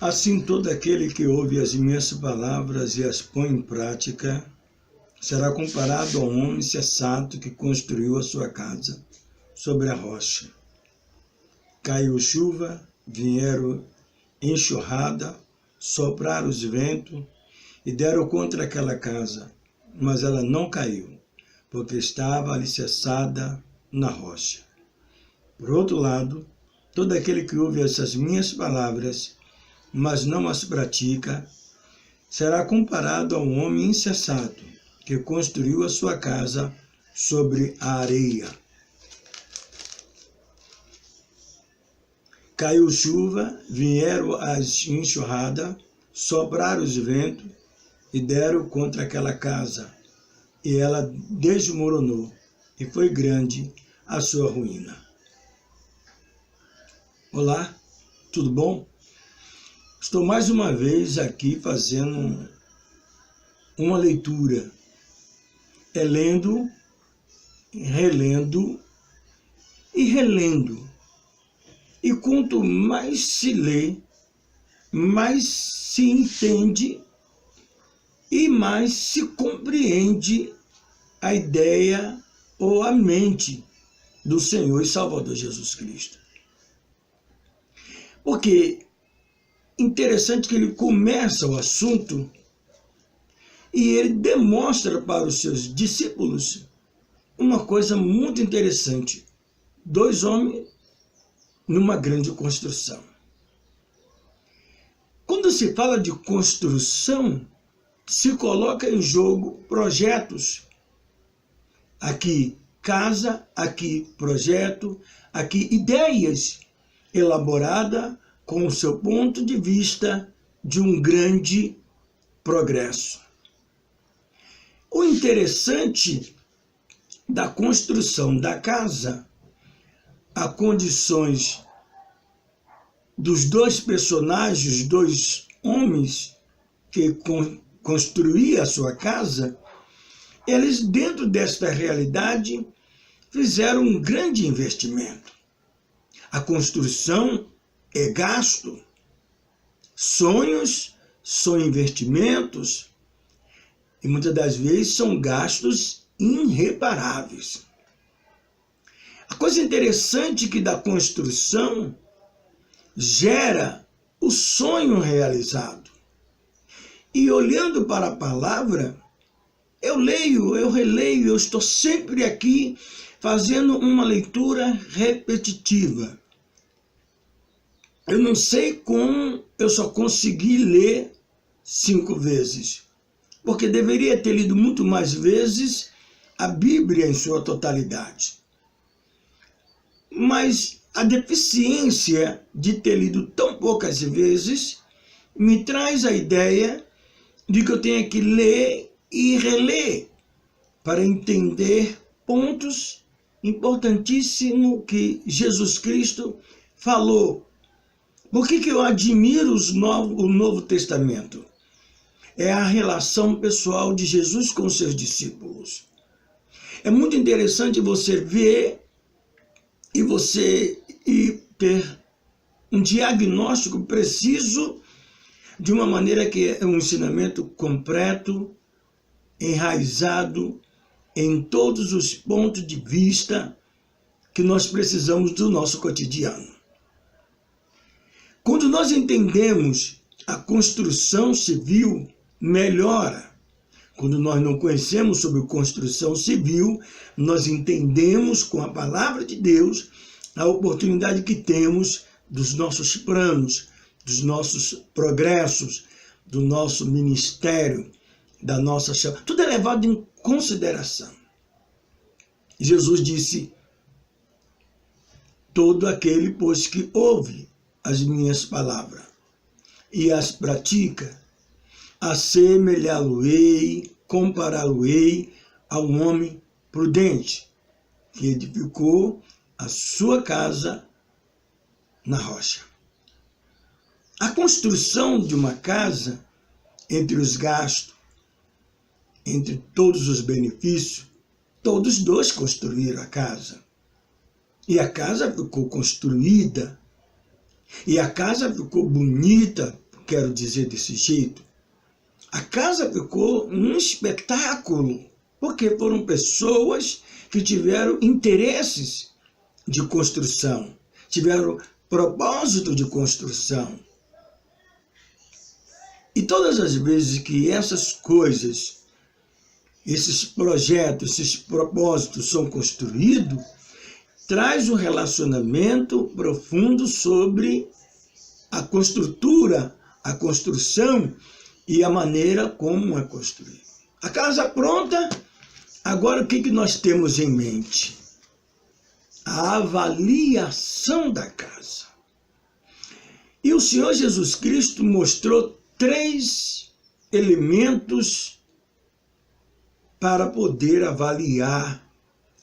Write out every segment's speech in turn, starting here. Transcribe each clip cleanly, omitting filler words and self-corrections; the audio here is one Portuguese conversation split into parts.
Assim, todo aquele que ouve as minhas palavras e as põe em prática será comparado a um homem sensato que construiu a sua casa sobre a rocha. Caiu chuva, vieram enxurrada, sopraram os ventos e deram contra aquela casa, mas ela não caiu, porque estava alicerçada na rocha. Por outro lado, todo aquele que ouve essas minhas palavras, mas não as pratica, será comparado a um homem insensato que construiu a sua casa sobre a areia. Caiu chuva, vieram as enxurradas, sopraram os ventos e deram contra aquela casa, e ela desmoronou, e foi grande a sua ruína. Olá, tudo bom? Estou mais uma vez aqui fazendo uma leitura, lendo, relendo e relendo. E quanto mais se lê, mais se entende e mais se compreende a ideia ou a mente do Senhor e Salvador Jesus Cristo. Porque interessante que ele começa o assunto e ele demonstra para os seus discípulos uma coisa muito interessante. Dois homens numa grande construção. Quando se fala de construção, se coloca em jogo projetos. Aqui casa, aqui projeto, aqui ideias elaboradas com o seu ponto de vista de um grande progresso. O interessante da construção da casa, as condições dos dois personagens, dois homens que construíam a sua casa, eles, dentro desta realidade, fizeram um grande investimento. A construção é gasto, sonhos são investimentos e muitas das vezes são gastos irreparáveis. A coisa interessante que da construção gera o sonho realizado. E olhando para a palavra, eu leio, eu releio, eu estou sempre aqui fazendo uma leitura repetitiva. Eu não sei como eu só consegui ler 5 vezes, porque deveria ter lido muito mais vezes a Bíblia em sua totalidade. Mas a deficiência de ter lido tão poucas vezes me traz a ideia de que eu tenho que ler e reler para entender pontos importantíssimos que Jesus Cristo falou. Por que eu admiro o Novo Testamento? É a relação pessoal de Jesus com seus discípulos. É muito interessante você ver e ter um diagnóstico preciso de uma maneira que é um ensinamento completo, enraizado em todos os pontos de vista que nós precisamos do nosso cotidiano. Quando nós entendemos a construção civil, melhora. Quando nós não conhecemos sobre construção civil, nós entendemos com a palavra de Deus a oportunidade que temos dos nossos planos, dos nossos progressos, do nosso ministério, da nossa chama. Tudo é levado em consideração. Jesus disse: todo aquele, pois, que ouve as minhas palavras e as pratica, assemelhá-lo-ei, compará-lo-ei a um homem prudente que edificou a sua casa na rocha. A construção de uma casa, entre os gastos, entre todos os benefícios, todos dois construíram a casa. E a casa ficou construída, e a casa ficou bonita, quero dizer desse jeito? A casa ficou um espetáculo, porque foram pessoas que tiveram interesses de construção, tiveram propósito de construção. E todas as vezes que essas coisas, esses projetos, esses propósitos são construídos, traz um relacionamento profundo sobre a construtura, a construção e a maneira como é construído. A casa pronta, agora o que nós temos em mente? A avaliação da casa. E o Senhor Jesus Cristo mostrou 3 elementos para poder avaliar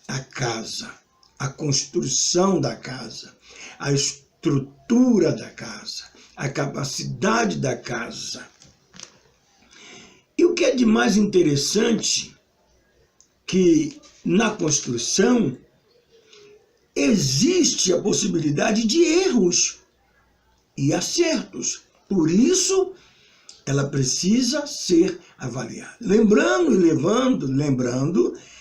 a casa, a construção da casa, a estrutura da casa, a capacidade da casa. E o que é de mais interessante, que na construção existe a possibilidade de erros e acertos. Por isso, ela precisa ser avaliada. Lembrando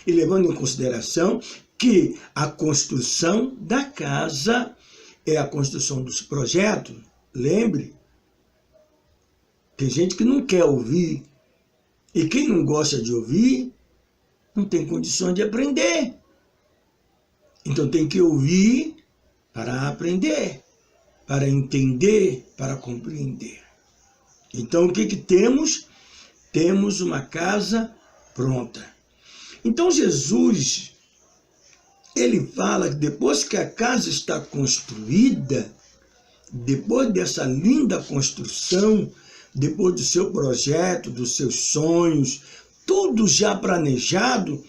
e levando em consideração que a construção da casa é a construção dos projetos. Lembre, tem gente que não quer ouvir, e quem não gosta de ouvir, não tem condições de aprender. Então tem que ouvir para aprender, para entender, para compreender. Então o que temos? Temos uma casa pronta. Então Jesus, ele fala que depois que a casa está construída, depois dessa linda construção, depois do seu projeto, dos seus sonhos, tudo já planejado,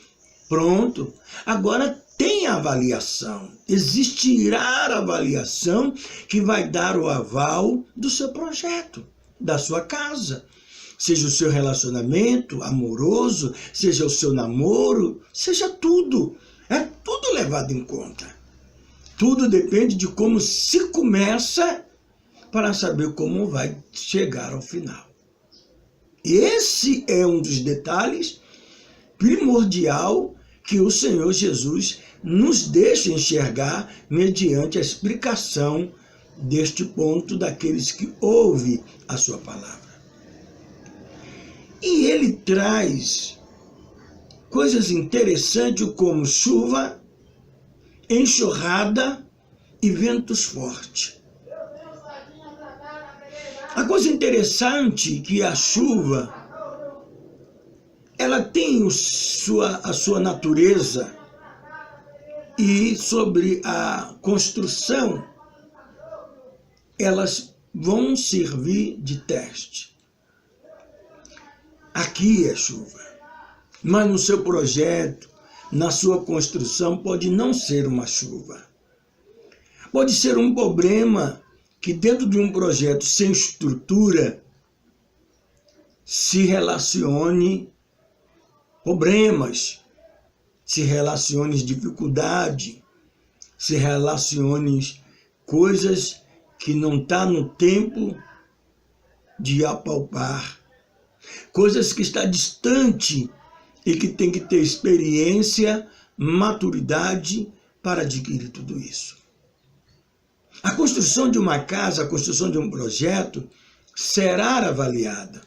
pronto. Agora tem a avaliação. Existirá a avaliação que vai dar o aval do seu projeto, da sua casa. Seja o seu relacionamento amoroso, seja o seu namoro, seja tudo. É tudo levado em conta. Tudo depende de como se começa para saber como vai chegar ao final. Esse é um dos detalhes primordial que o Senhor Jesus nos deixa enxergar mediante a explicação deste ponto daqueles que ouvem a sua palavra. E ele traz coisas interessantes como chuva, enxurrada e ventos fortes. A coisa interessante é que a chuva, ela tem a sua natureza, e sobre a construção, elas vão servir de teste. Aqui é chuva, mas no seu projeto, na sua construção, pode não ser uma chuva. Pode ser um problema que dentro de um projeto sem estrutura se relacione problemas, se relacione dificuldade, se relacione coisas que não estão no tempo de apalpar, coisas que estão distante e que tem que ter experiência, maturidade para adquirir tudo isso. A construção de uma casa, a construção de um projeto será avaliada.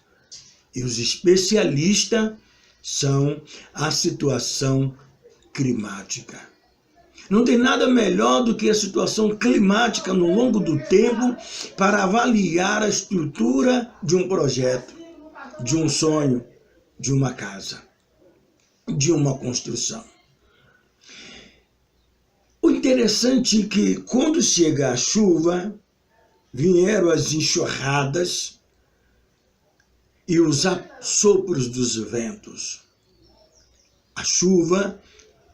E os especialistas são a situação climática. Não tem nada melhor do que a situação climática no longo do tempo para avaliar a estrutura de um projeto, de um sonho, de uma casa, de uma construção. O interessante é que quando chega a chuva, vieram as enxurradas e os assopros dos ventos. A chuva,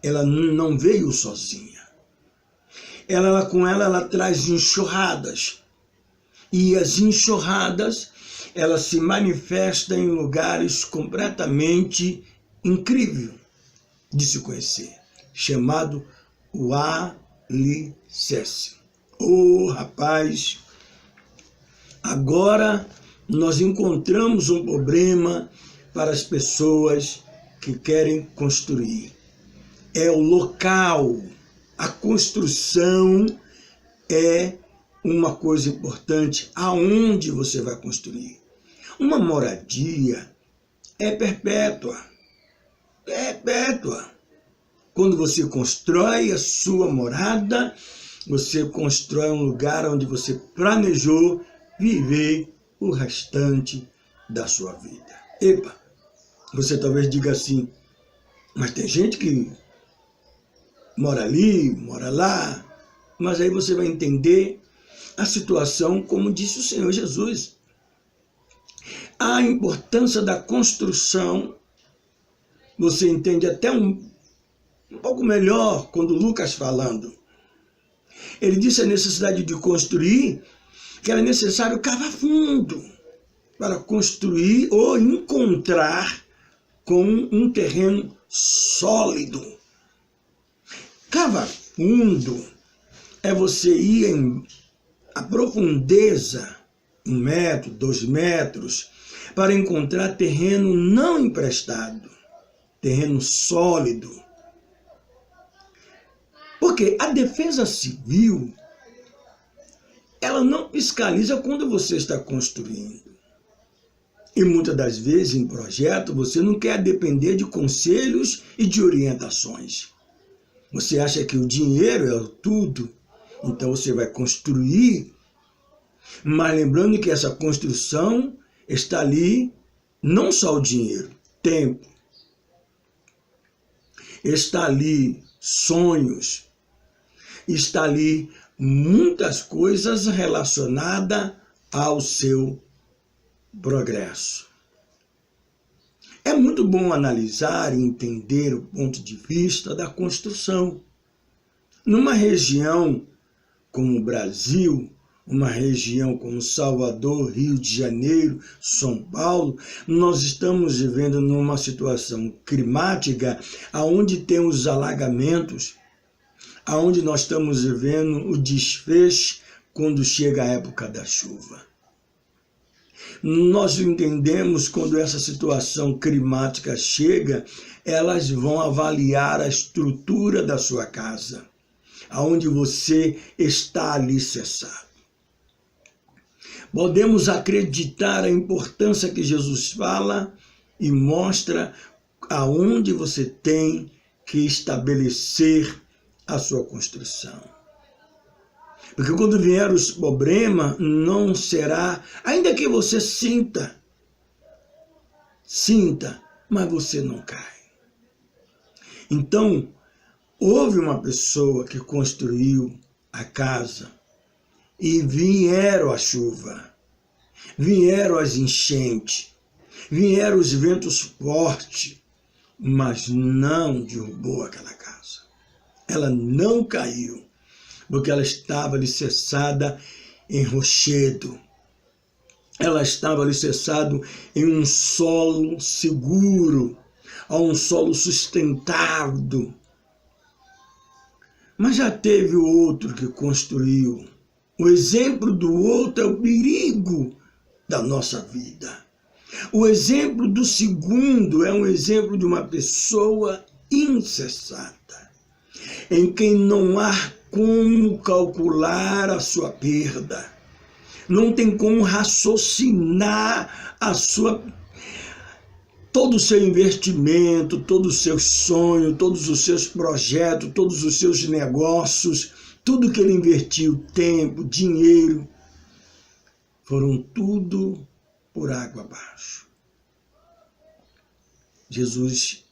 ela não veio sozinha. Com ela traz enxurradas. E as enxurradas, elas se manifestam em lugares completamente incríveis de se conhecer, chamado o alicerce. Rapaz, agora nós encontramos um problema para as pessoas que querem construir. É o local. A construção é uma coisa importante. Aonde você vai construir? Uma moradia é perpétua. Perpétua. Quando você constrói a sua morada, você constrói um lugar onde você planejou viver o restante da sua vida. Epa, você talvez diga assim, mas tem gente que mora ali, mora lá, mas aí você vai entender a situação como disse o Senhor Jesus. A importância da construção, você entende até um pouco melhor quando Lucas falando. Ele disse a necessidade de construir, que era necessário cavar fundo para construir ou encontrar com um terreno sólido. Cavar fundo é você ir à profundeza, 1 metro, 2 metros, para encontrar terreno não emprestado, terreno sólido. Porque a defesa civil, ela não fiscaliza quando você está construindo. E muitas das vezes em projeto você não quer depender de conselhos e de orientações. Você acha que o dinheiro é tudo, então você vai construir, mas lembrando que essa construção está ali não só o dinheiro, tempo. Está ali sonhos, está ali muitas coisas relacionadas ao seu progresso. É muito bom analisar e entender o ponto de vista da construção. Numa região como o Brasil, uma região como Salvador, Rio de Janeiro, São Paulo, nós estamos vivendo numa situação climática onde temos alagamentos, onde nós estamos vivendo o desfecho quando chega a época da chuva. Nós entendemos quando essa situação climática chega, elas vão avaliar a estrutura da sua casa, aonde você está alicerçado. Podemos acreditar a importância que Jesus fala e mostra aonde você tem que estabelecer a sua construção. Porque quando vier os problemas, não será, ainda que você sinta, mas você não cai. Então, houve uma pessoa que construiu a casa e vieram a chuva, vieram as enchentes, vieram os ventos fortes, mas não derrubou aquela casa. Ela não caiu, porque ela estava alicerçada em rochedo. Ela estava alicerçada em um solo seguro, a um solo sustentado. Mas já teve outro que construiu. O exemplo do outro é o perigo da nossa vida. O exemplo do segundo é um exemplo de uma pessoa insensata, em quem não há como calcular a sua perda, não tem como raciocinar todo o seu investimento, todo o seu sonho, todos os seus projetos, todos os seus negócios, tudo que ele investiu, tempo, dinheiro, foram tudo por água abaixo. Jesus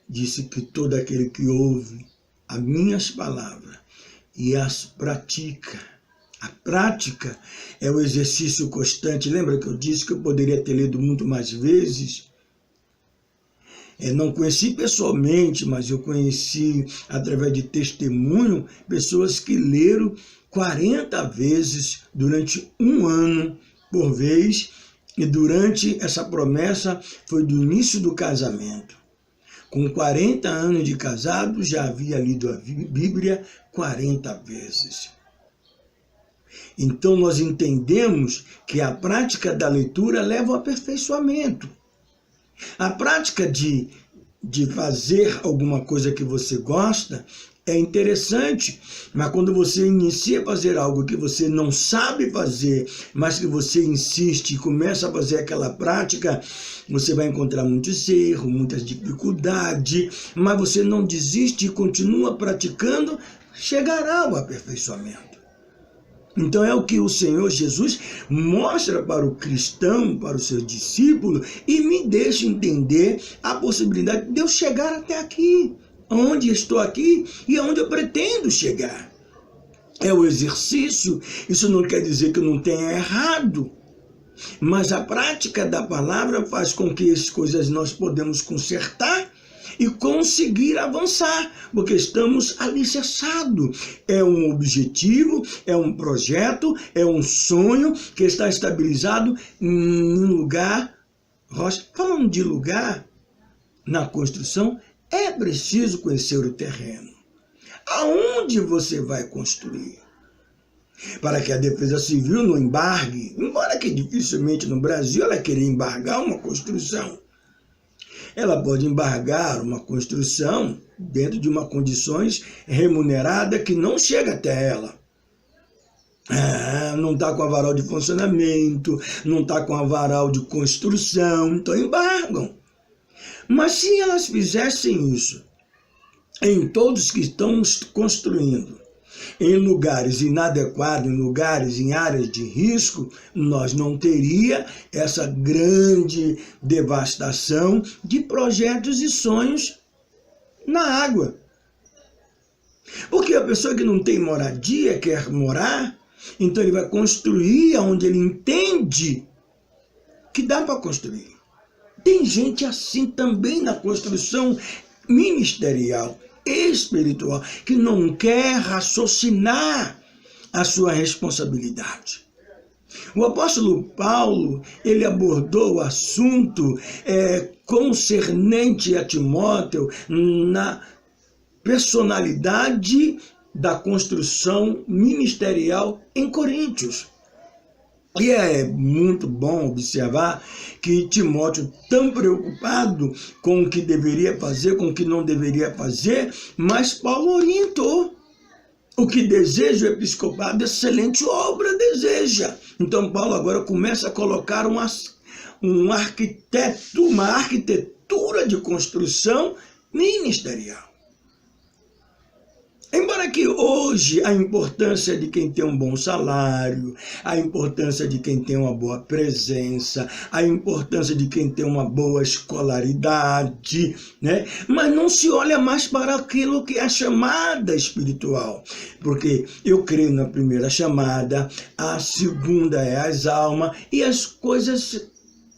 disse que todo aquele que ouve as minhas palavras e as pratica. A prática é o exercício constante. Lembra que eu disse que eu poderia ter lido muito mais vezes? Não conheci pessoalmente, mas eu conheci através de testemunho pessoas que leram 40 vezes durante um ano por vez, e durante essa promessa foi do início do casamento. Com 40 anos de casado, já havia lido a Bíblia 40 vezes. Então nós entendemos que a prática da leitura leva ao aperfeiçoamento. A prática de fazer alguma coisa que você gosta é interessante, mas quando você inicia a fazer algo que você não sabe fazer, mas que você insiste e começa a fazer aquela prática, você vai encontrar muitos erros, muitas dificuldades, mas você não desiste e continua praticando, chegará ao aperfeiçoamento. Então é o que o Senhor Jesus mostra para o cristão, para o seu discípulo, e me deixa entender a possibilidade de eu chegar até aqui, onde estou aqui e aonde eu pretendo chegar. É o exercício, isso não quer dizer que eu não tenha errado, mas a prática da palavra faz com que as coisas nós podemos consertar e conseguir avançar, porque estamos alicerçados. É um objetivo, é um projeto, é um sonho que está estabilizado em um lugar. Falando de lugar, na construção, é preciso conhecer o terreno. Aonde você vai construir? Para que a Defesa Civil não embargue, embora que dificilmente no Brasil ela queira embargar uma construção. Ela pode embargar uma construção dentro de uma condições remunerada que não chega até ela. Não está com avaral de funcionamento, não está com avaral de construção, então embargam. Mas se elas fizessem isso em todos que estão construindo, em lugares inadequados, em áreas de risco, nós não teria essa grande devastação de projetos e sonhos na água. Porque a pessoa que não tem moradia, quer morar, então ele vai construir onde ele entende que dá para construir. Tem gente assim também na construção ministerial, espiritual, que não quer raciocinar a sua responsabilidade. O apóstolo Paulo, ele abordou o assunto concernente a Timóteo na personalidade da construção ministerial em Coríntios. E é muito bom observar que Timóteo, tão preocupado com o que deveria fazer, com o que não deveria fazer, mas Paulo orientou. O que deseja o episcopado, excelente obra deseja. Então Paulo agora começa a colocar uma arquitetura de construção ministerial. Embora que hoje a importância de quem tem um bom salário, a importância de quem tem uma boa presença, a importância de quem tem uma boa escolaridade, né? Mas não se olha mais para aquilo que é a chamada espiritual. Porque eu creio na primeira chamada, a segunda é as almas e as coisas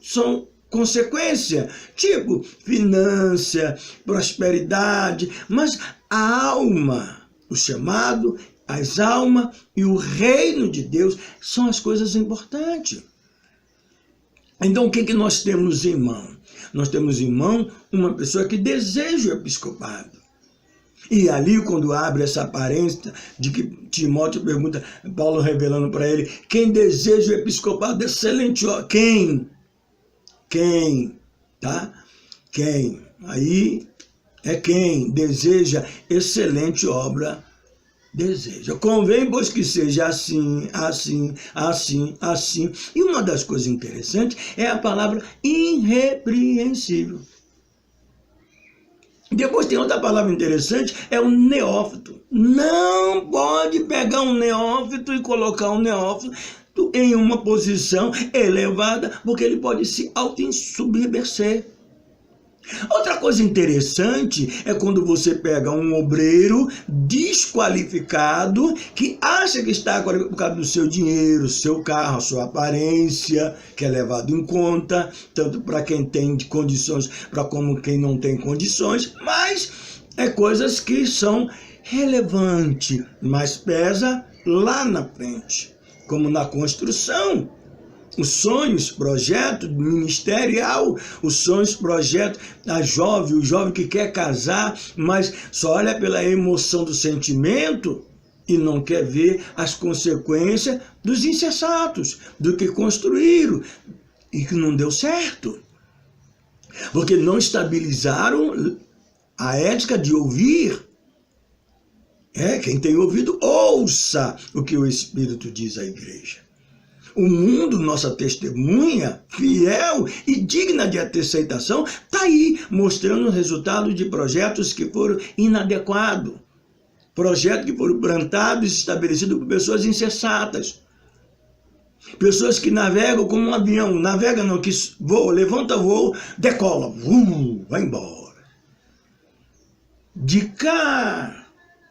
são consequência, tipo finança, prosperidade, mas a alma, o chamado, as almas e o reino de Deus são as coisas importantes. Então o que nós temos em mão? Nós temos em mão uma pessoa que deseja o episcopado. E ali, quando abre essa aparência de que Timóteo pergunta, Paulo revelando para ele, quem deseja o episcopado excelente, quem? Tá? Quem? Aí é quem deseja excelente obra, deseja. Convém, pois, que seja assim, assim, assim, assim. E uma das coisas interessantes é a palavra irrepreensível. Depois tem outra palavra interessante, é o neófito. Não pode pegar um neófito e colocar um neófito em uma posição elevada, porque ele pode se auto-submerger. Outra coisa interessante é quando você pega um obreiro desqualificado que acha que está por causa do seu dinheiro, seu carro, a sua aparência, que é levado em conta, tanto para quem tem condições, para como quem não tem condições, mas é coisas que são relevantes, mas pesa lá na frente, como na construção. Os sonhos, projeto ministerial, os sonhos, projeto da jovem, o jovem que quer casar, mas só olha pela emoção do sentimento, e não quer ver as consequências dos insensatos, do que construíram e que não deu certo. Porque não estabilizaram a ética de ouvir. Quem tem ouvido, ouça o que o Espírito diz à igreja. O mundo, nossa testemunha, fiel e digna de aceitação, está aí, mostrando o resultado de projetos que foram inadequados. Projetos que foram plantados e estabelecidos por pessoas insensatas. Pessoas que navegam como um avião. Navega não, que voa, levanta voo, decola, vai embora. De cá,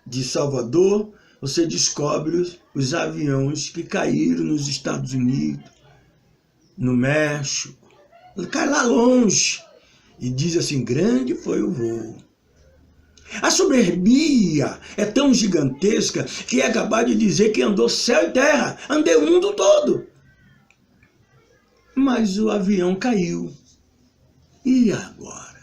de Salvador, você descobre os aviões que caíram nos Estados Unidos, no México. Cai lá longe e diz assim, grande foi o voo. A soberbia é tão gigantesca que é capaz de dizer que andou céu e terra, andei o mundo todo. Mas o avião caiu. E agora?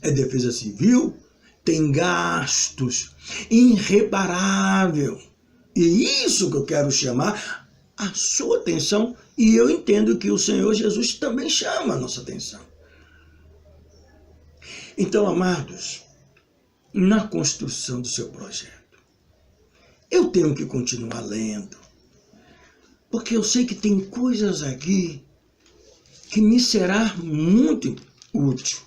É defesa civil? Tem gastos irreparáveis. E isso que eu quero chamar a sua atenção, e eu entendo que o Senhor Jesus também chama a nossa atenção. Então, amados, na construção do seu projeto, eu tenho que continuar lendo, porque eu sei que tem coisas aqui que me será muito útil.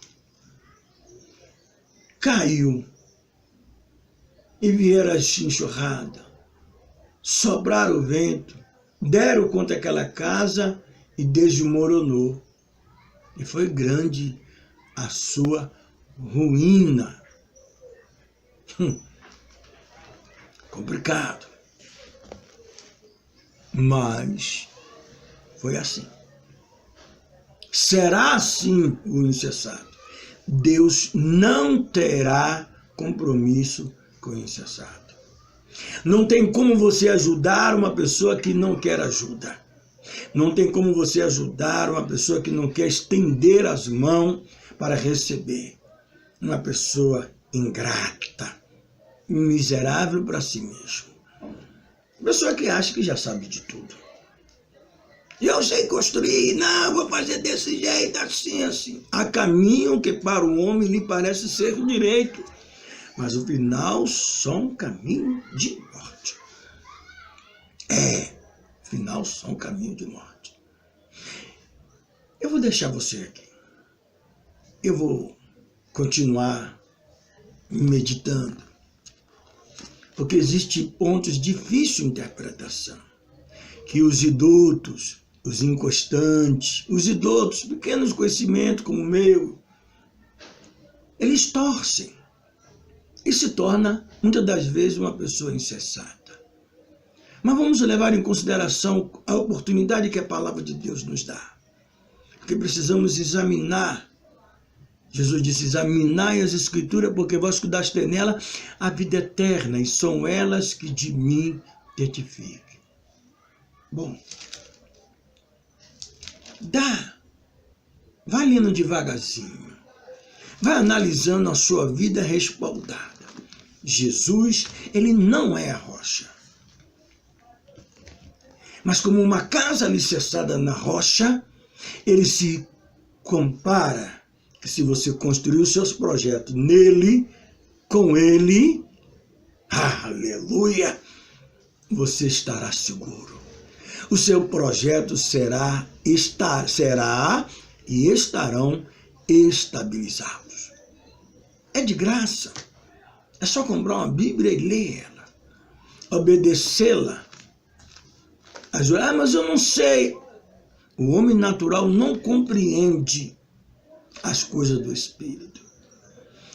Caiu, e vieram as enxurradas, sopraram o vento, deram contra aquela casa e desmoronou. E foi grande a sua ruína. Complicado. Mas foi assim. Será assim o insensato. Deus não terá compromisso com o insensato. Não tem como você ajudar uma pessoa que não quer ajuda. Não tem como você ajudar uma pessoa que não quer estender as mãos para receber. Uma pessoa ingrata, miserável para si mesmo. Pessoa que acha que já sabe de tudo. Eu sei construir, não, vou fazer desse jeito, assim, assim. Há caminho que para o homem lhe parece ser direito, mas o final só um caminho de morte. Final só um caminho de morte. Eu vou deixar você aqui. Eu vou continuar meditando, porque existem pontos difíceis de interpretação, que os idotos, os inconstantes, os idotos, pequenos conhecimentos como o meu, eles torcem e se torna, muitas das vezes, uma pessoa insensata. Mas vamos levar em consideração a oportunidade que a palavra de Deus nos dá, porque precisamos examinar. Jesus disse, examinai as Escrituras, porque vós cuidaste nela a vida eterna, e são elas que de mim testificam. Bom, vai lendo devagarzinho, vai analisando a sua vida respaldada. Jesus, ele não é a rocha. Mas como uma casa alicerçada na rocha, ele se compara que se você construir os seus projetos nele, com ele, aleluia, você estará seguro. O seu projeto será e estarão estabilizados. É de graça. É só comprar uma Bíblia e ler ela. Obedecê-la. Mas eu não sei. O homem natural não compreende as coisas do Espírito.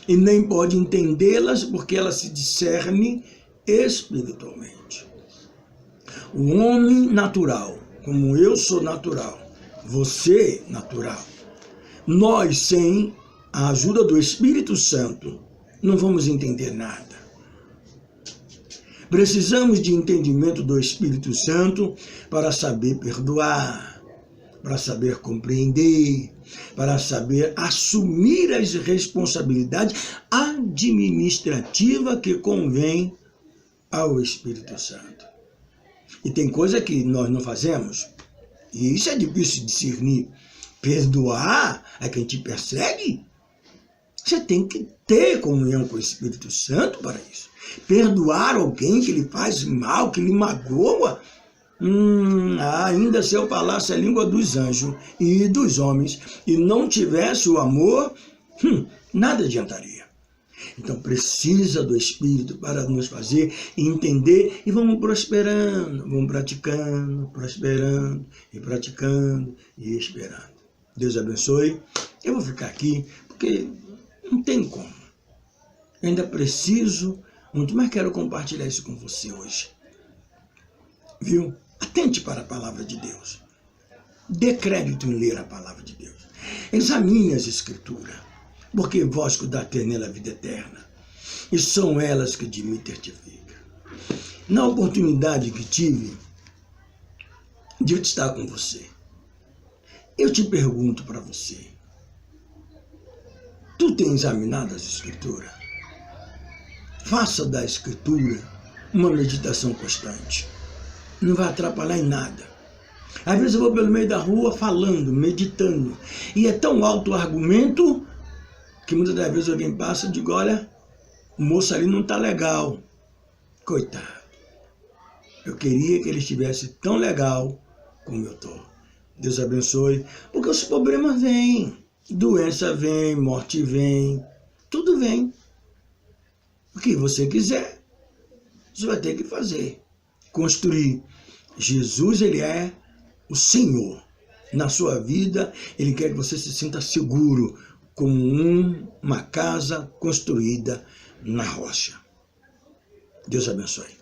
E nem pode entendê-las porque elas se discernem espiritualmente. O homem natural, como eu sou natural, você natural, nós sem a ajuda do Espírito Santo não vamos entender nada. Precisamos de entendimento do Espírito Santo para saber perdoar, para saber compreender, para saber assumir as responsabilidades administrativas que convém ao Espírito Santo. E tem coisa que nós não fazemos, e isso é difícil de discernir. Perdoar a quem te persegue, você tem que ter comunhão com o Espírito Santo para isso. Perdoar alguém que lhe faz mal, que lhe magoa, ainda se eu falasse a língua dos anjos e dos homens e não tivesse o amor, nada adiantaria. Então precisa do Espírito para nos fazer entender e vamos prosperando, vamos praticando, prosperando e praticando e esperando. Deus abençoe. Eu vou ficar aqui porque não tem como. Eu ainda preciso muito, mas quero compartilhar isso com você hoje. Viu? Atente para a palavra de Deus. Dê crédito em ler a palavra de Deus. Examine as Escrituras, porque vós que dá ter nela a vida eterna, e são elas que de mim testificam. Na oportunidade que tive de estar com você, eu te pergunto para você, tu tens examinado as Escrituras? Faça da Escritura uma meditação constante. Não vai atrapalhar em nada. Às vezes eu vou pelo meio da rua falando, meditando, e é tão alto o argumento que muitas das vezes alguém passa e diz, olha, o moço ali não está legal. Coitado. Eu queria que ele estivesse tão legal como eu estou. Deus abençoe. Porque os problemas vêm. Doença vem, morte vem. Tudo vem. O que você quiser, você vai ter que fazer. Construir. Jesus, ele é o Senhor. Na sua vida, ele quer que você se sinta seguro, como uma casa construída na rocha. Deus abençoe.